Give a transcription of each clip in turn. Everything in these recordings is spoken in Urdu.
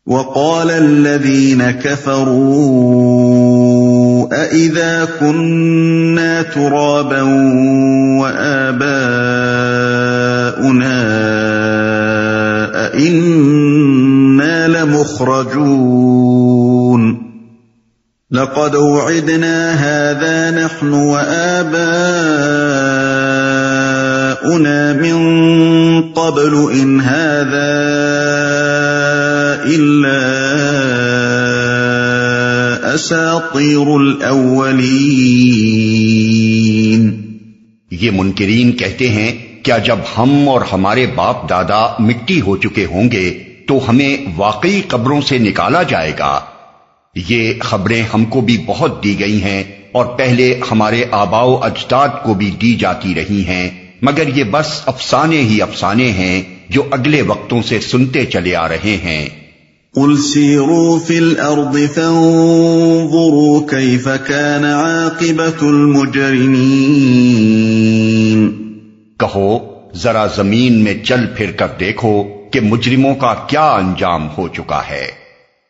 وقال الذين كفروا أإذا كنا ترابا وآباؤنا أإنا لمخرجون لقد وعدنا هذا نحن وآباؤنا من قبل إن هذا إلا أساطير الأولين۔ یہ منکرین کہتے ہیں کیا جب ہم اور ہمارے باپ دادا مٹی ہو چکے ہوں گے تو ہمیں واقعی قبروں سے نکالا جائے گا؟ یہ خبریں ہم کو بھی بہت دی گئی ہیں اور پہلے ہمارے آباء و اجداد کو بھی دی جاتی رہی ہیں، مگر یہ بس افسانے ہی افسانے ہیں جو اگلے وقتوں سے سنتے چلے آ رہے ہیں۔ قل سیروا فی الارض فانظروا کیف کان عاقبۃ المجرمین۔ کہو ذرا زمین میں چل پھر کر دیکھو کہ مجرموں کا کیا انجام ہو چکا ہے۔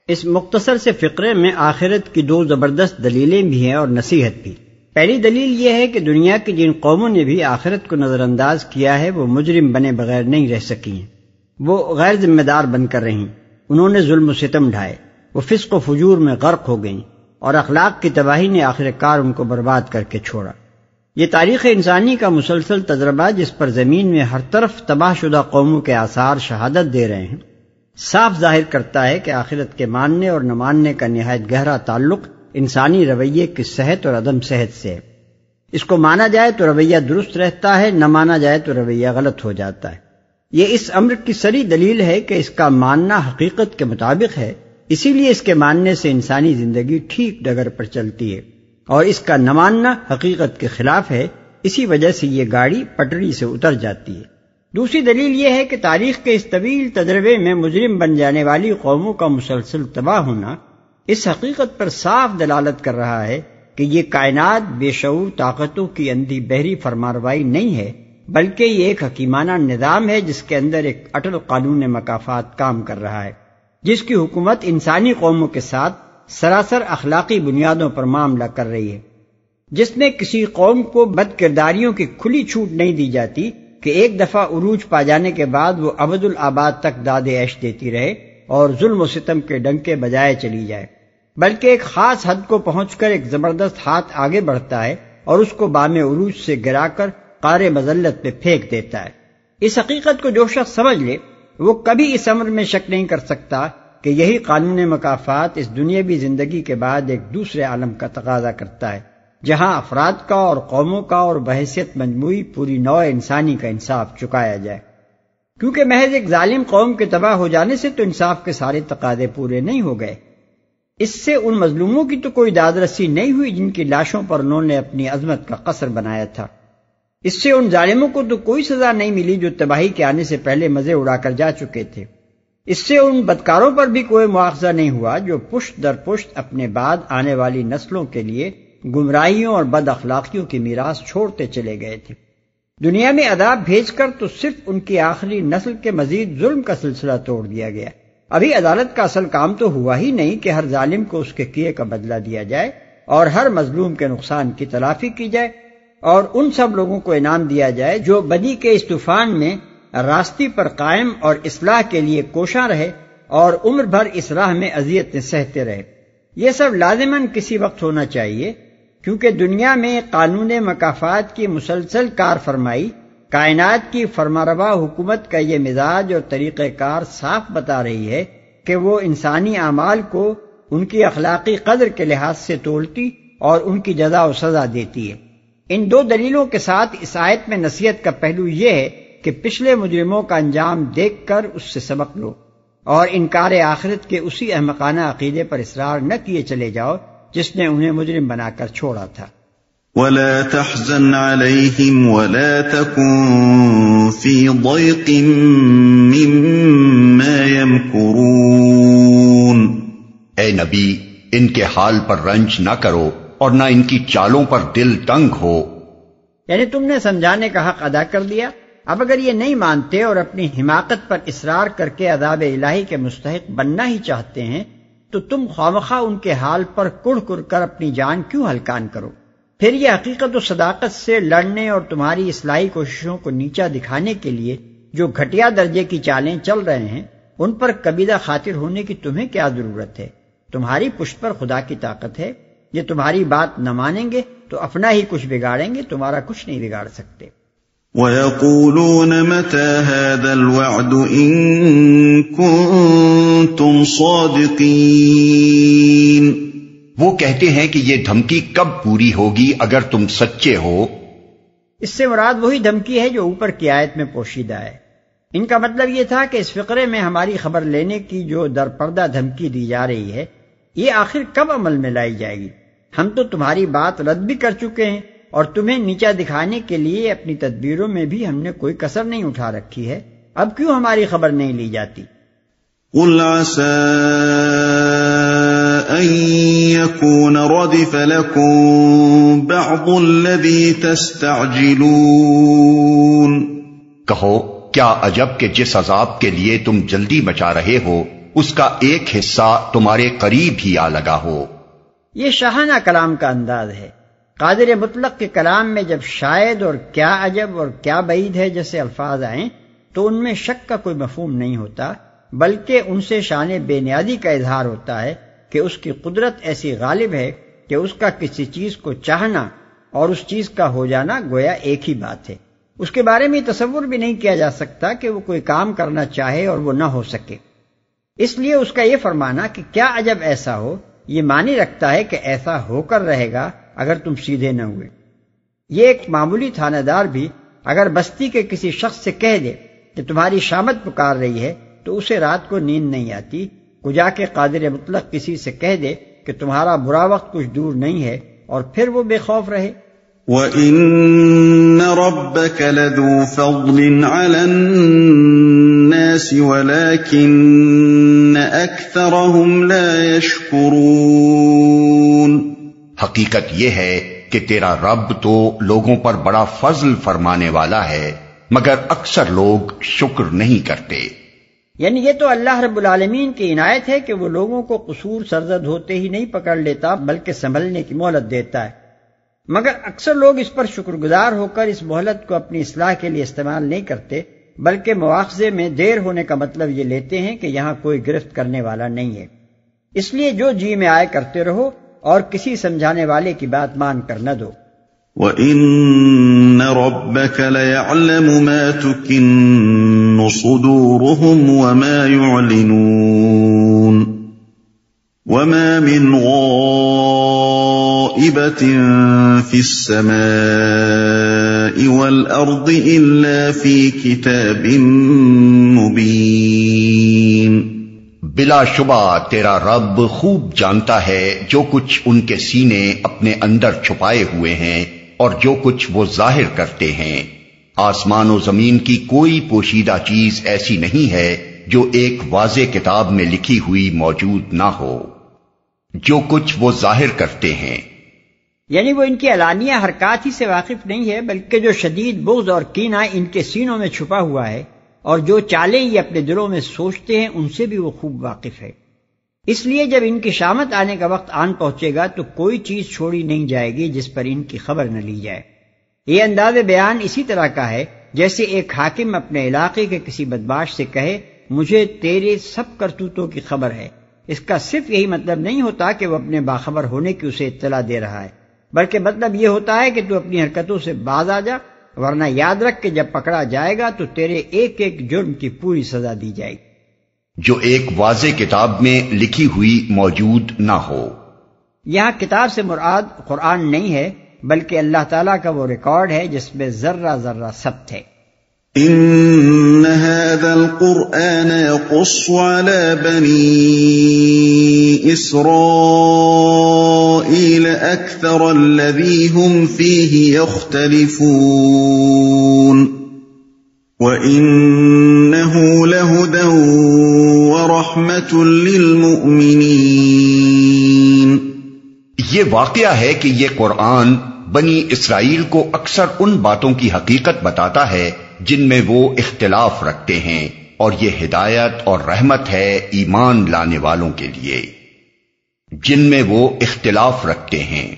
اس مختصر سے فقرے میں آخرت کی دو زبردست دلیلیں بھی ہیں اور نصیحت بھی۔ پہلی دلیل یہ ہے کہ دنیا کی جن قوموں نے بھی آخرت کو نظر انداز کیا ہے وہ مجرم بنے بغیر نہیں رہ سکی ہیں، وہ غیر ذمہ دار بن کر رہیں، انہوں نے ظلم و ستم ڈھائے، وہ فسق و فجور میں غرق ہو گئیں اور اخلاق کی تباہی نے آخر کار ان کو برباد کر کے چھوڑا۔ یہ تاریخ انسانی کا مسلسل تجربہ جس پر زمین میں ہر طرف تباہ شدہ قوموں کے آثار شہادت دے رہے ہیں، صاف ظاہر کرتا ہے کہ آخرت کے ماننے اور نہ ماننے کا نہایت گہرا تعلق انسانی رویے کی صحت اور عدم صحت سے ہے۔ اس کو مانا جائے تو رویہ درست رہتا ہے، نہ مانا جائے تو رویہ غلط ہو جاتا ہے۔ یہ اس امر کی سری دلیل ہے کہ اس کا ماننا حقیقت کے مطابق ہے، اسی لیے اس کے ماننے سے انسانی زندگی ٹھیک ڈگر پر چلتی ہے، اور اس کا نہ ماننا حقیقت کے خلاف ہے، اسی وجہ سے یہ گاڑی پٹری سے اتر جاتی ہے۔ دوسری دلیل یہ ہے کہ تاریخ کے اس طویل تجربے میں مجرم بن جانے والی قوموں کا مسلسل تباہ ہونا اس حقیقت پر صاف دلالت کر رہا ہے کہ یہ کائنات بے شعور طاقتوں کی اندھی بہری فرمانروائی نہیں ہے، بلکہ یہ ایک حکیمانہ نظام ہے جس کے اندر ایک اٹل قانون مکافات کام کر رہا ہے، جس کی حکومت انسانی قوموں کے ساتھ سراسر اخلاقی بنیادوں پر معاملہ کر رہی ہے، جس میں کسی قوم کو بد کرداریوں کی کھلی چھوٹ نہیں دی جاتی کہ ایک دفعہ عروج پا جانے کے بعد وہ ابد الآباد تک داد عیش دیتی رہے اور ظلم و ستم کے ڈنکے بجائے چلی جائے، بلکہ ایک خاص حد کو پہنچ کر ایک زبردست ہاتھ آگے بڑھتا ہے اور اس کو بام عروج سے گرا کر قار مذلت پہ پھینک دیتا ہے۔ اس حقیقت کو جو شخص سمجھ لے وہ کبھی اس امر میں شک نہیں کر سکتا کہ یہی قانون مکافات اس دنیاوی زندگی کے بعد ایک دوسرے عالم کا تقاضا کرتا ہے، جہاں افراد کا اور قوموں کا اور بحیثیت مجموعی پوری نوع انسانی کا انصاف چکایا جائے، کیونکہ محض ایک ظالم قوم کے تباہ ہو جانے سے تو انصاف کے سارے تقاضے پورے نہیں ہو گئے، اس سے ان مظلوموں کی تو کوئی داد رسی نہیں ہوئی جن کی لاشوں پر انہوں نے اپنی عظمت کا قصر بنایا تھا، اس سے ان ظالموں کو تو کوئی سزا نہیں ملی جو تباہی کے آنے سے پہلے مزے اڑا کر جا چکے تھے، اس سے ان بدکاروں پر بھی کوئی مواخذہ نہیں ہوا جو پشت در پشت اپنے بعد آنے والی نسلوں کے لیے گمراہیوں اور بد اخلاقیوں کی میراث چھوڑتے چلے گئے تھے۔ دنیا میں عذاب بھیج کر تو صرف ان کی آخری نسل کے مزید ظلم کا سلسلہ توڑ دیا گیا، ابھی عدالت کا اصل کام تو ہوا ہی نہیں کہ ہر ظالم کو اس کے کیے کا بدلہ دیا جائے اور ہر مظلوم کے نقصان کی تلافی کی جائے اور ان سب لوگوں کو انعام دیا جائے جو بدی کے اس طوفان میں راستی پر قائم اور اصلاح کے لیے کوشاں رہے اور عمر بھر اس راہ میں اذیتیں سہتے رہے۔ یہ سب لازماً کسی وقت ہونا چاہیے، کیونکہ دنیا میں قانون مکافات کی مسلسل کار فرمائی کائنات کی فرمانروا حکومت کا یہ مزاج اور طریقہ کار صاف بتا رہی ہے کہ وہ انسانی اعمال کو ان کی اخلاقی قدر کے لحاظ سے تولتی اور ان کی جزا و سزا دیتی ہے۔ ان دو دلیلوں کے ساتھ اس آیت میں نصیحت کا پہلو یہ ہے کہ پچھلے مجرموں کا انجام دیکھ کر اس سے سبق لو اور انکار آخرت کے اسی احمقانہ عقیدے پر اصرار نہ کیے چلے جاؤ جس نے انہیں مجرم بنا کر چھوڑا تھا۔ وَلَا تَحْزَنْ عَلَيْهِمْ وَلَا تَكُنْ فِي ضَيْقٍ مِّمَّا يَمْكُرُونَ۔ اے نبی ان کے حال پر رنج نہ کرو اور نہ ان کی چالوں پر دل تنگ ہو۔ یعنی تم نے سمجھانے کا حق ادا کر دیا اب اگر یہ نہیں مانتے اور اپنی حماقت پر اصرار کر کے عذاب الہی کے مستحق بننا ہی چاہتے ہیں تو تم خوامخواہ ان کے حال پر کڑ کر کر اپنی جان کیوں ہلکان کرو؟ پھر یہ حقیقت و صداقت سے لڑنے اور تمہاری اصلاحی کوششوں کو نیچا دکھانے کے لیے جو گھٹیا درجے کی چالیں چل رہے ہیں ان پر کبیدہ خاطر ہونے کی تمہیں کیا ضرورت ہے؟ تمہاری پشت پر خدا کی طاقت ہے، یہ تمہاری بات نہ مانیں گے تو اپنا ہی کچھ بگاڑیں گے، تمہارا کچھ نہیں بگاڑ سکتے۔ وَيَقُولُونَ مَتَى هَذَا الْوَعْدُ إِن كُنتُمْ صَادِقِينَ، وہ کہتے ہیں کہ یہ دھمکی کب پوری ہوگی اگر تم سچے ہو۔ اس سے مراد وہی دھمکی ہے جو اوپر کی آیت میں پوشیدہ ہے۔ ان کا مطلب یہ تھا کہ اس فقرے میں ہماری خبر لینے کی جو درپردہ دھمکی دی جا رہی ہے یہ آخر کب عمل میں لائی جائے گی؟ ہم تو تمہاری بات رد بھی کر چکے ہیں اور تمہیں نیچا دکھانے کے لیے اپنی تدبیروں میں بھی ہم نے کوئی کسر نہیں اٹھا رکھی ہے، اب کیوں ہماری خبر نہیں لی جاتی؟ قُلْ عَسَىٰ أَن يَكُونَ رَدِفَ لَكُم بَعْضُ الَّذِي تَسْتَعْجِلُونَ، کہو کیا عجب کہ جس عذاب کے لیے تم جلدی مچا رہے ہو اس کا ایک حصہ تمہارے قریب ہی آ لگا ہو۔ یہ شاہانہ کلام کا انداز ہے۔ قادر مطلق کے کلام میں جب شاید اور کیا عجب اور کیا بعید ہے جیسے الفاظ آئیں تو ان میں شک کا کوئی مفہوم نہیں ہوتا، بلکہ ان سے شان بے نیازی کا اظہار ہوتا ہے کہ اس کی قدرت ایسی غالب ہے کہ اس کا کسی چیز کو چاہنا اور اس چیز کا ہو جانا گویا ایک ہی بات ہے۔ اس کے بارے میں تصور بھی نہیں کیا جا سکتا کہ وہ کوئی کام کرنا چاہے اور وہ نہ ہو سکے۔ اس لیے اس کا یہ فرمانا کہ کیا عجب ایسا ہو یہ معنی رکھتا ہے کہ ایسا ہو کر رہے گا اگر تم سیدھے نہ ہوئے۔ یہ ایک معمولی تھانہ دار بھی اگر بستی کے کسی شخص سے کہہ دے کہ تمہاری شامت پکار رہی ہے تو اسے رات کو نیند نہیں آتی، کجا کے قادر مطلق کسی سے کہہ دے کہ تمہارا برا وقت کچھ دور نہیں ہے اور پھر وہ بے خوف رہے۔ وَإِنَّ رَبَّكَ لَذُو فَضْلٍ عَلَى النَّاسِ وَلَكِنَّ أَكْثَرَهُمْ لَا يَشْكُرُونَ، حقیقت یہ ہے کہ تیرا رب تو لوگوں پر بڑا فضل فرمانے والا ہے مگر اکثر لوگ شکر نہیں کرتے۔ یعنی یہ تو اللہ رب العالمین کی عنایت ہے کہ وہ لوگوں کو قصور سرزد ہوتے ہی نہیں پکڑ لیتا بلکہ سنبھلنے کی مہلت دیتا ہے، مگر اکثر لوگ اس پر شکر گزار ہو کر اس مہلت کو اپنی اصلاح کے لیے استعمال نہیں کرتے بلکہ مواخذے میں دیر ہونے کا مطلب یہ لیتے ہیں کہ یہاں کوئی گرفت کرنے والا نہیں ہے، اس لیے جو جی میں آئے کرتے رہو اور کسی سمجھانے والے کی بات مان کر نہ دو۔ وَإِنَّ رَبَّكَ لَيَعْلَمُ مَا تُكِنُّ صُدُورُهُمْ وَمَا يُعْلِنُونَ وَمَا مِنْ غَائِبَةٍ فِي السَّمَاءِ وَالْأَرْضِ إِلَّا فِي كِتَابٍ مُبِينٍ، بلا شبہ تیرا رب خوب جانتا ہے جو کچھ ان کے سینے اپنے اندر چھپائے ہوئے ہیں اور جو کچھ وہ ظاہر کرتے ہیں۔ آسمان و زمین کی کوئی پوشیدہ چیز ایسی نہیں ہے جو ایک واضح کتاب میں لکھی ہوئی موجود نہ ہو۔ جو کچھ وہ ظاہر کرتے ہیں یعنی وہ ان کی علانیہ حرکات ہی سے واقف نہیں ہے بلکہ جو شدید بغض اور کینہ ان کے سینوں میں چھپا ہوا ہے اور جو چالیں یہ اپنے دلوں میں سوچتے ہیں ان سے بھی وہ خوب واقف ہے۔ اس لیے جب ان کی شامت آنے کا وقت آن پہنچے گا تو کوئی چیز چھوڑی نہیں جائے گی جس پر ان کی خبر نہ لی جائے۔ یہ انداز بیان اسی طرح کا ہے جیسے ایک حاکم اپنے علاقے کے کسی بدمعاش سے کہے مجھے تیرے سب کرتوتوں کی خبر ہے۔ اس کا صرف یہی مطلب نہیں ہوتا کہ وہ اپنے باخبر ہونے کی اسے اطلاع دے رہا ہے، بلکہ مطلب یہ ہوتا ہے کہ تو اپنی حرکتوں سے باز آ جا، ورنہ یاد رکھ کہ جب پکڑا جائے گا تو تیرے ایک ایک جرم کی پوری سزا دی جائے گی، جو ایک واضح کتاب میں لکھی ہوئی موجود نہ ہو۔ یہاں کتاب سے مراد قرآن نہیں ہے بلکہ اللہ تعالیٰ کا وہ ریکارڈ ہے جس میں ذرہ ذرہ ثبت ہے۔ ان هذا القرآن يقص على بني اسرائيل اكثر الذي هم فيه يختلفون وانه لهدى ورحمة للمؤمنين، یہ واقعہ ہے کہ یہ قرآن بنی اسرائیل کو اکثر ان باتوں کی حقیقت بتاتا ہے جن میں وہ اختلاف رکھتے ہیں، اور یہ ہدایت اور رحمت ہے ایمان لانے والوں کے لیے جن میں وہ اختلاف رکھتے ہیں۔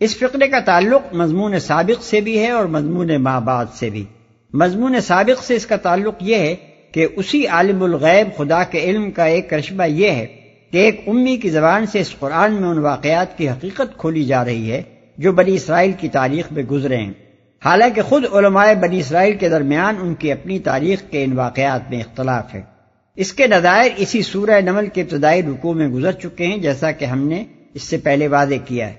اس فقرے کا تعلق مضمون سابق سے بھی ہے اور مضمون ما بعد سے بھی۔ مضمون سابق سے اس کا تعلق یہ ہے کہ اسی عالم الغیب خدا کے علم کا ایک کرشمہ یہ ہے کہ ایک امی کی زبان سے اس قرآن میں ان واقعات کی حقیقت کھولی جا رہی ہے جو بنی اسرائیل کی تاریخ میں گزرے ہیں، حالانکہ خود علماء بنی اسرائیل کے درمیان ان کی اپنی تاریخ کے ان واقعات میں اختلاف ہے۔ اس کے نظائر اسی سورہ نمل کے ابتدائی رکوع میں گزر چکے ہیں، جیسا کہ ہم نے اس سے پہلے واضح کیا ہے۔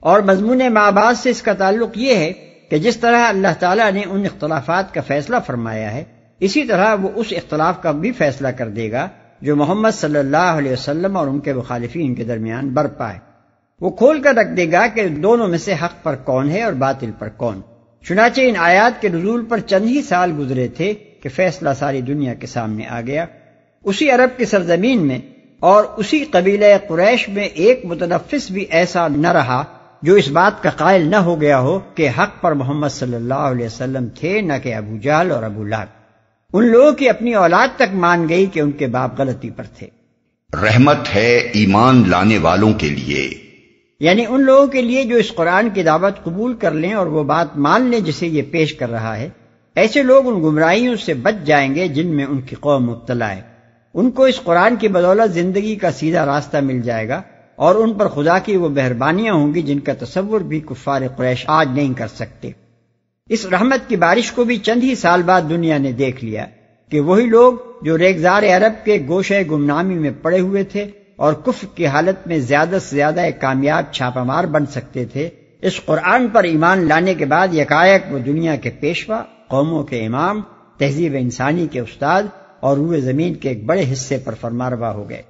اور مضمون ما بعد سے اس کا تعلق یہ ہے کہ جس طرح اللہ تعالیٰ نے ان اختلافات کا فیصلہ فرمایا ہے، اسی طرح وہ اس اختلاف کا بھی فیصلہ کر دے گا جو محمد صلی اللہ علیہ وسلم اور ان کے مخالفین کے درمیان برپا ہے۔ وہ کھول کر رکھ دے گا کہ دونوں میں سے حق پر کون ہے اور باطل پر کون۔ چنانچہ ان آیات کے نزول پر چند ہی سال گزرے تھے کہ فیصلہ ساری دنیا کے سامنے آ گیا۔ اسی عرب کی سرزمین میں اور اسی قبیلہ قریش میں ایک متنفس بھی ایسا نہ رہا جو اس بات کا قائل نہ ہو گیا ہو کہ حق پر محمد صلی اللہ علیہ وسلم تھے، نہ کہ ابو جہل اور ابو لہب۔ ان لوگوں کی اپنی اولاد تک مان گئی کہ ان کے باپ غلطی پر تھے۔ رحمت ہے ایمان لانے والوں کے لیے، یعنی ان لوگوں کے لیے جو اس قرآن کی دعوت قبول کر لیں اور وہ بات مان لیں جسے یہ پیش کر رہا ہے۔ ایسے لوگ ان گمراہیوں سے بچ جائیں گے جن میں ان کی قوم مبتلا ہے۔ ان کو اس قرآن کی بدولت زندگی کا سیدھا راستہ مل جائے گا اور ان پر خدا کی وہ مہربانیاں ہوں گی جن کا تصور بھی کفار قریش آج نہیں کر سکتے۔ اس رحمت کی بارش کو بھی چند ہی سال بعد دنیا نے دیکھ لیا کہ وہی لوگ جو ریگزار عرب کے گوشے گمنامی میں پڑے ہوئے تھے اور کفر کی حالت میں زیادہ سے زیادہ ایک کامیاب چھاپہ مار بن سکتے تھے، اس قرآن پر ایمان لانے کے بعد یکایک وہ دنیا کے پیشوا، قوموں کے امام، تہذیب انسانی کے استاد اور روئے زمین کے ایک بڑے حصے پر فرمانروا ہو گئے۔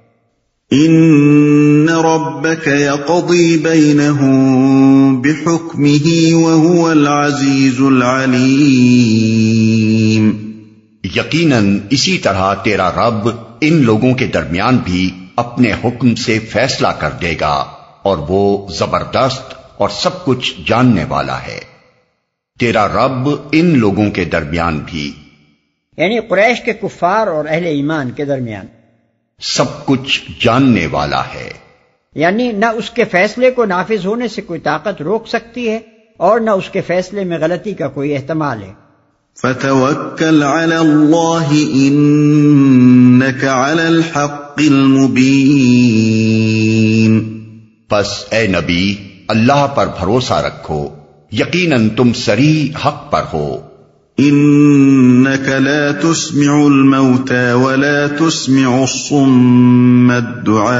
ان ربك يقضي بينهم بحكمه وهو العزيز العليم۔ یقیناً اسی طرح تیرا رب ان لوگوں کے درمیان بھی اپنے حکم سے فیصلہ کر دے گا اور وہ زبردست اور سب کچھ جاننے والا ہے۔ تیرا رب ان لوگوں کے درمیان بھی، یعنی قریش کے کفار اور اہل ایمان کے درمیان، سب کچھ جاننے والا ہے۔ یعنی نہ اس کے فیصلے کو نافذ ہونے سے کوئی طاقت روک سکتی ہے اور نہ اس کے فیصلے میں غلطی کا کوئی احتمال ہے۔ فتوکل علی اللہ انک علی الحق المبین۔ پس اے نبی اللہ پر بھروسہ رکھو، یقیناً تم صریح حق پر ہو۔ انک لا تسمع الموتى ولا تسمع الصم الدعاء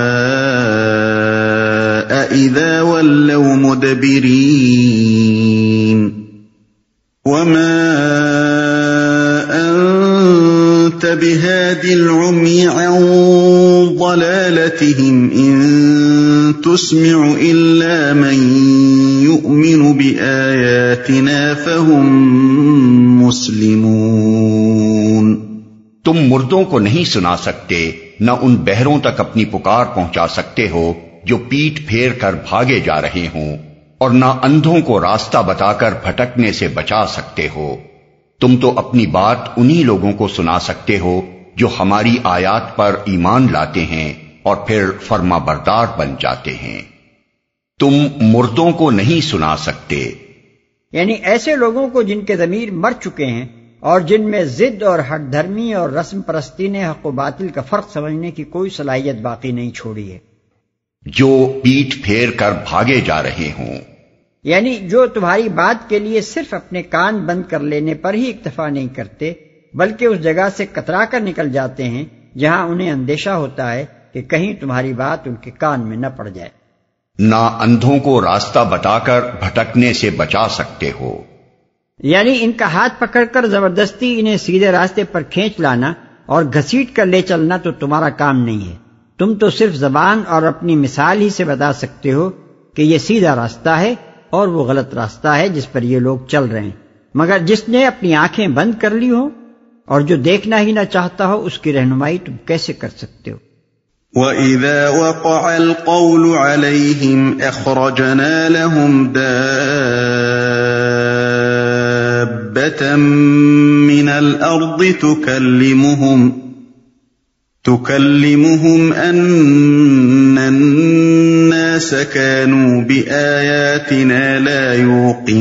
اذا ولوا مدبرین وما انت بهاد العمي عن ضلالتهم ان تسمع الا من يؤمن بآياتنا فهم مسلمون۔ تم مردوں کو نہیں سنا سکتے، نہ ان بہروں تک اپنی پکار پہنچا سکتے ہو جو پیٹ پھیر کر بھاگے جا رہے ہوں، اور نہ اندھوں کو راستہ بتا کر بھٹکنے سے بچا سکتے ہو۔ تم تو اپنی بات انہی لوگوں کو سنا سکتے ہو جو ہماری آیات پر ایمان لاتے ہیں اور پھر فرما بردار بن جاتے ہیں۔ تم مردوں کو نہیں سنا سکتے، یعنی ایسے لوگوں کو جن کے ضمیر مر چکے ہیں اور جن میں ضد اور ہٹ دھرمی اور رسم پرستی نے حق و باطل کا فرق سمجھنے کی کوئی صلاحیت باقی نہیں چھوڑی ہے، جو پیٹ پھیر کر بھاگے جا رہے ہوں، یعنی جو تمہاری بات کے لیے صرف اپنے کان بند کر لینے پر ہی اکتفا نہیں کرتے بلکہ اس جگہ سے کترا کر نکل جاتے ہیں جہاں انہیں اندیشہ ہوتا ہے کہ کہیں تمہاری بات ان کے کان میں نہ پڑ جائے۔ نہ اندھوں کو راستہ بتا کر بھٹکنے سے بچا سکتے ہو، یعنی ان کا ہاتھ پکڑ کر زبردستی انہیں سیدھے راستے پر کھینچ لانا اور گھسیٹ کر لے چلنا تو تمہارا کام نہیں ہے۔ تم تو صرف زبان اور اپنی مثال ہی سے بتا سکتے ہو کہ یہ سیدھا راستہ ہے اور وہ غلط راستہ ہے جس پر یہ لوگ چل رہے ہیں، مگر جس نے اپنی آنکھیں بند کر لی ہو اور جو دیکھنا ہی نہ چاہتا ہو اس کی رہنمائی تم کیسے کر سکتے ہو؟ وَإِذَا وَقَعَ الْقَوْلُ عَلَيْهِمْ أَخْرَجْنَا لَهُمْ دَابَّةً مِّنَ الأرض تكلمهم أن الناس كانوا بآياتنا لا يوقنون۔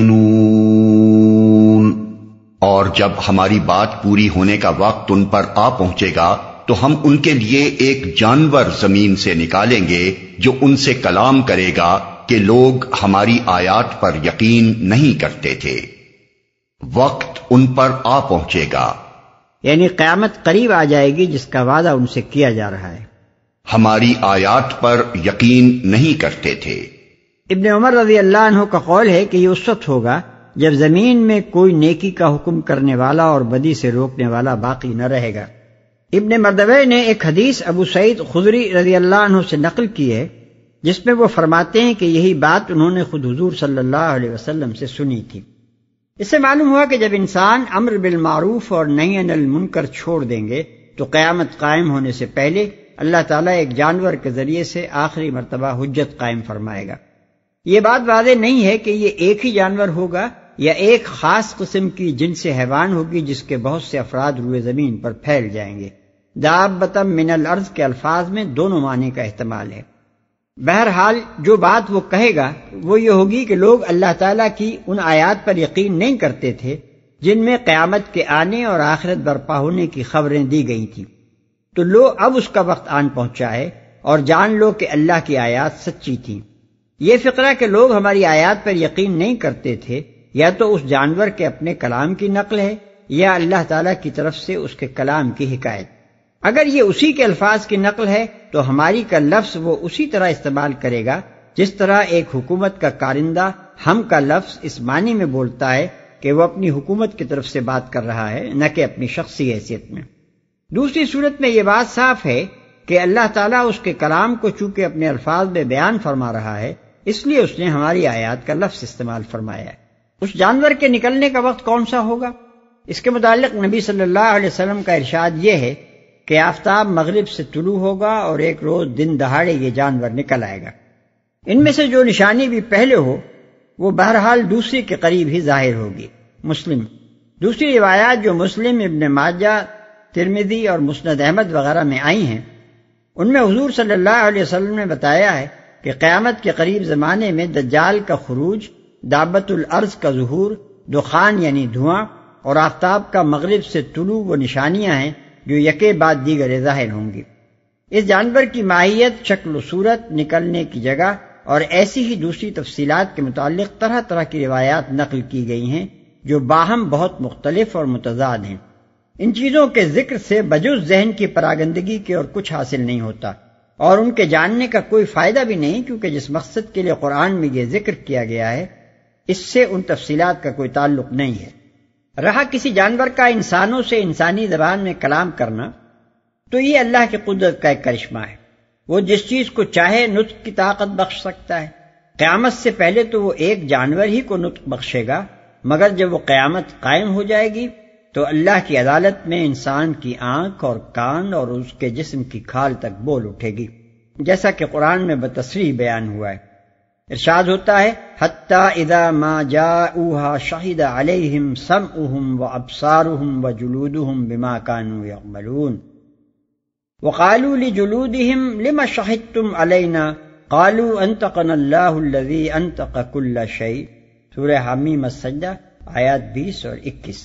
اور جب ہماری بات پوری ہونے کا وقت ان پر آ پہنچے گا تو ہم ان کے لیے ایک جانور زمین سے نکالیں گے جو ان سے کلام کرے گا کہ لوگ ہماری آیات پر یقین نہیں کرتے تھے۔ وقت ان پر آ پہنچے گا، یعنی قیامت قریب آ جائے گی جس کا وعدہ ان سے کیا جا رہا ہے۔ ہماری آیات پر یقین نہیں کرتے تھے۔ ابن عمر رضی اللہ عنہ کا قول ہے کہ یہ اس وقت ہوگا جب زمین میں کوئی نیکی کا حکم کرنے والا اور بدی سے روکنے والا باقی نہ رہے گا۔ ابن مردوے نے ایک حدیث ابو سعید خدری رضی اللہ عنہ سے نقل کی ہے جس میں وہ فرماتے ہیں کہ یہی بات انہوں نے خود حضور صلی اللہ علیہ وسلم سے سنی تھی۔ اس سے معلوم ہوا کہ جب انسان امر بالمعروف اور نہی عن المنکر چھوڑ دیں گے تو قیامت قائم ہونے سے پہلے اللہ تعالیٰ ایک جانور کے ذریعے سے آخری مرتبہ حجت قائم فرمائے گا۔ یہ بات واضح نہیں ہے کہ یہ ایک ہی جانور ہوگا یا ایک خاص قسم کی جنس حیوان ہوگی جس کے بہت سے افراد روئے زمین پر پھیل جائیں گے۔ دابۃ من الارض کے الفاظ میں دونوں معنی کا احتمال ہے۔ بہرحال جو بات وہ کہے گا وہ یہ ہوگی کہ لوگ اللہ تعالیٰ کی ان آیات پر یقین نہیں کرتے تھے جن میں قیامت کے آنے اور آخرت برپا ہونے کی خبریں دی گئی تھیں، تو لو اب اس کا وقت آن پہنچا ہے اور جان لو کہ اللہ کی آیات سچی تھیں۔ یہ فقرہ کہ لوگ ہماری آیات پر یقین نہیں کرتے تھے یا تو اس جانور کے اپنے کلام کی نقل ہے یا اللہ تعالیٰ کی طرف سے اس کے کلام کی حکایت۔ اگر یہ اسی کے الفاظ کی نقل ہے تو ہماری کا لفظ وہ اسی طرح استعمال کرے گا جس طرح ایک حکومت کا کارندہ ہم کا لفظ اس معنی میں بولتا ہے کہ وہ اپنی حکومت کی طرف سے بات کر رہا ہے نہ کہ اپنی شخصی حیثیت میں۔ دوسری صورت میں یہ بات صاف ہے کہ اللہ تعالیٰ اس کے کلام کو چونکہ اپنے الفاظ میں بیان فرما رہا ہے اس لیے اس نے ہماری آیات کا لفظ استعمال فرمایا ہے۔ اس جانور کے نکلنے کا وقت کون سا ہوگا؟ اس کے متعلق نبی صلی اللہ علیہ وسلم کا ارشاد یہ ہے کہ آفتاب مغرب سے طلوع ہوگا اور ایک روز دن دہاڑے یہ جانور نکل آئے گا۔ ان میں سے جو نشانی بھی پہلے ہو وہ بہرحال دوسری کے قریب ہی ظاہر ہوگی۔ مسلم۔ دوسری روایات جو مسلم، ابن ماجہ، ترمذی اور مسند احمد وغیرہ میں آئی ہیں ان میں حضور صلی اللہ علیہ وسلم نے بتایا ہے کہ قیامت کے قریب زمانے میں دجال کا خروج، دابۃ الارض کا ظہور، دخان یعنی دھواں اور آفتاب کا مغرب سے طلوع وہ نشانیاں ہیں جو یکے بعد دیگر ظاہر ہوں گی۔ اس جانور کی ماہیت، شکل و صورت، نکلنے کی جگہ اور ایسی ہی دوسری تفصیلات کے متعلق طرح طرح کی روایات نقل کی گئی ہیں جو باہم بہت مختلف اور متضاد ہیں۔ ان چیزوں کے ذکر سے بجز ذہن کی پراگندگی کے اور کچھ حاصل نہیں ہوتا اور ان کے جاننے کا کوئی فائدہ بھی نہیں، کیونکہ جس مقصد کے لیے قرآن میں یہ ذکر کیا گیا ہے اس سے ان تفصیلات کا کوئی تعلق نہیں ہے۔ رہا کسی جانور کا انسانوں سے انسانی زبان میں کلام کرنا تو یہ اللہ کی قدرت کا ایک کرشمہ ہے۔ وہ جس چیز کو چاہے نطق کی طاقت بخش سکتا ہے۔ قیامت سے پہلے تو وہ ایک جانور ہی کو نطق بخشے گا، مگر جب وہ قیامت قائم ہو جائے گی تو اللہ کی عدالت میں انسان کی آنکھ اور کان اور اس کے جسم کی کھال تک بول اٹھے گی، جیسا کہ قرآن میں بتصریح بیان ہوا ہے۔ ارشاد ہوتا ہے حتی اذا ما جاؤوها شہد علیہم سمعهم وابصارهم وجلودهم بما كانوا يعملون وقالوا لجلودهم لما شهدتم علينا قالوا انطقنا الله الذي انطق كل شيء۔ سورہ حمیم السجدہ آیات 20 اور 21۔